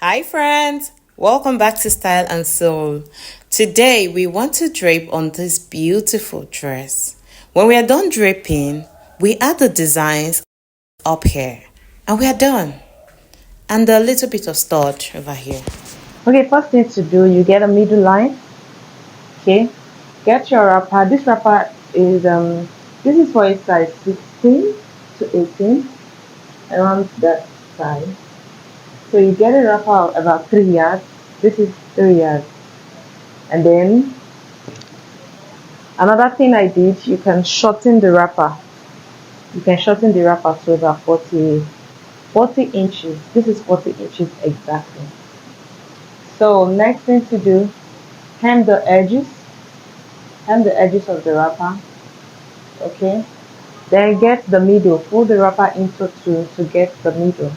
Hi friends, welcome back to Style and Soul. Today we want to drape on this beautiful dress. When we are done draping, we add the designs up here and we are done. And a little bit of starch over here. Okay, first thing to do, you get a middle line. Okay, get your wrapper. This wrapper is this is for a size 16 to 18 around that size. So you get a wrapper of about 3 yards. This is 3 yards, and then another thing I did, you can shorten the wrapper. You can shorten the wrapper to about 40 inches. This is 40 inches exactly. So next thing to do, hem the edges, hem the edges of the wrapper. Okay, then get the middle, fold the wrapper into two to get the middle,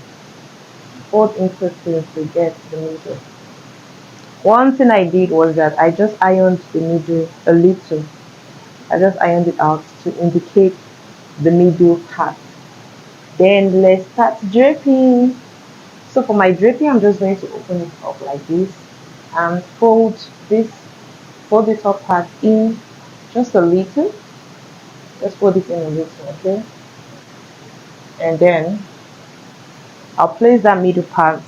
fold into two to get the middle. One thing I did was that I just ironed the middle a little. I just ironed it out to indicate the middle part. Then let's start draping. So for my draping, I'm just going to open it up like this and fold the top part in just a little. Just fold it in a little, okay? And then I'll place that middle part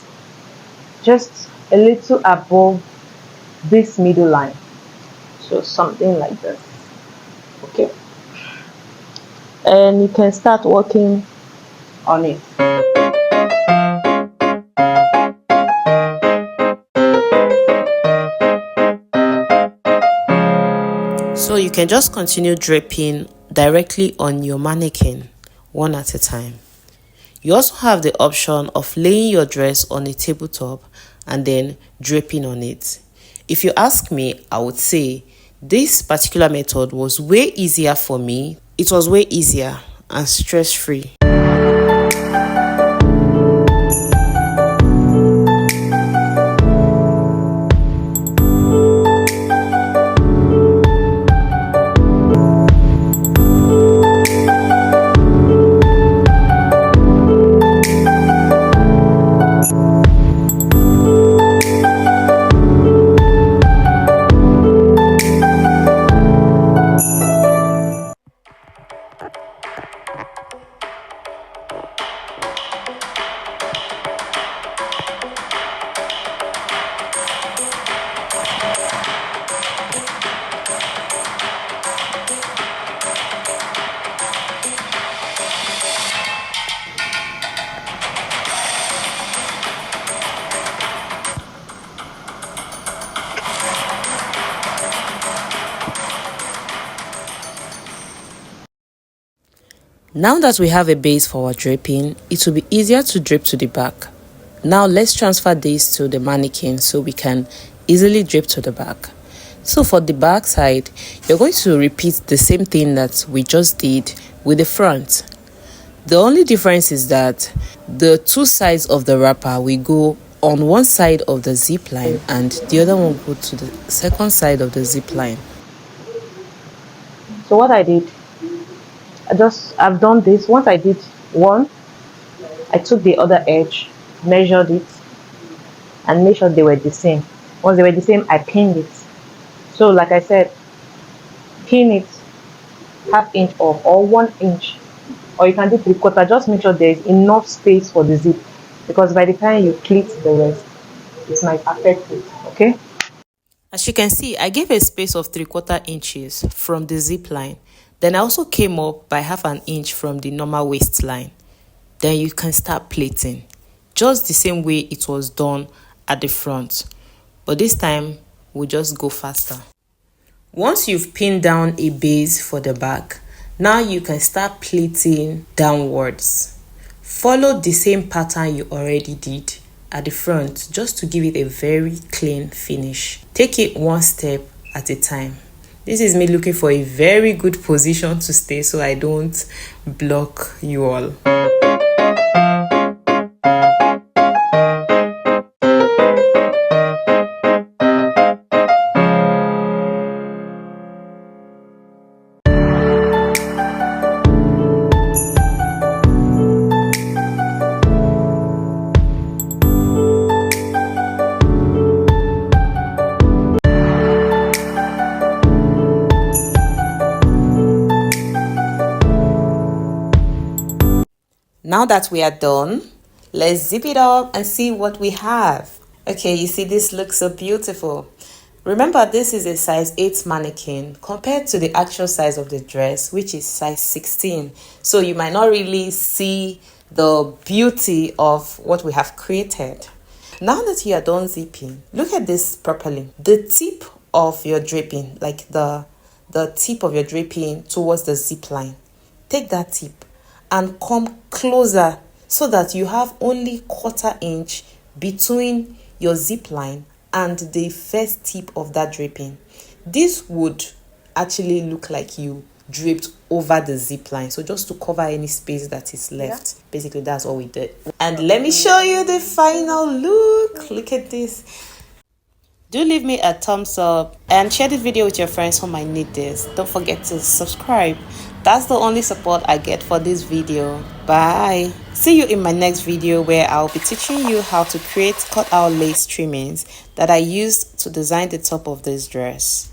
just a little above this middle line. So something like this, okay? And you can start working on it. So you can just continue draping directly on your mannequin, one at a time. You also have the option of laying your dress on a tabletop and then draping on it. If you ask me, I would say this particular method was way easier for me. It was way easier and stress-free. Now that we have a base for our draping, it will be easier to drape to the back. Now let's transfer this to the mannequin so we can easily drape to the back. So for the back side, you're going to repeat the same thing that we just did with the front. The only difference is that the two sides of the wrapper will go on one side of the zip line and the other one will go to the second side of the zip line. So what I did, I've done this. Once I did one, I took the other edge, measured it, and made sure they were the same. Once they were the same, I pinned it. So like I said, pin it ½ inch off or 1 inch, or you can do 3/4. Just make sure there is enough space for the zip, because by the time you pleat the rest, it might affect it. Okay. As you can see, I gave a space of 3/4 inches from the zip line. Then I also came up by ½ inch from the normal waistline. Then you can start plating, just the same way it was done at the front. But this time, we'll just go faster. Once you've pinned down a base for the back, now you can start pleating downwards. Follow the same pattern you already did at the front, just to give it a very clean finish. Take it one step at a time. This is me looking for a very good position to stay so I don't block you all. Now that we are done, let's zip it up and see what we have. Okay, you see this looks so beautiful. Remember, this is a size 8 mannequin compared to the actual size of the dress, which is size 16. So you might not really see the beauty of what we have created. Now that you are done zipping, look at this properly. The tip of your draping, like the tip of your draping towards the zip line. Take that tip and come closer so that you have only 1/4 inch between your zip line and the first tip of that draping. This would actually look like you draped over the zip line, so just to cover any space that is left. Basically, that's all we did. And let me show you the final look at this. Do leave me a thumbs up and share this video with your friends who might need this. Don't forget to subscribe. That's the only support I get for this video. Bye. See you in my next video, where I'll be teaching you how to create cutout lace trimmings that I used to design the top of this dress.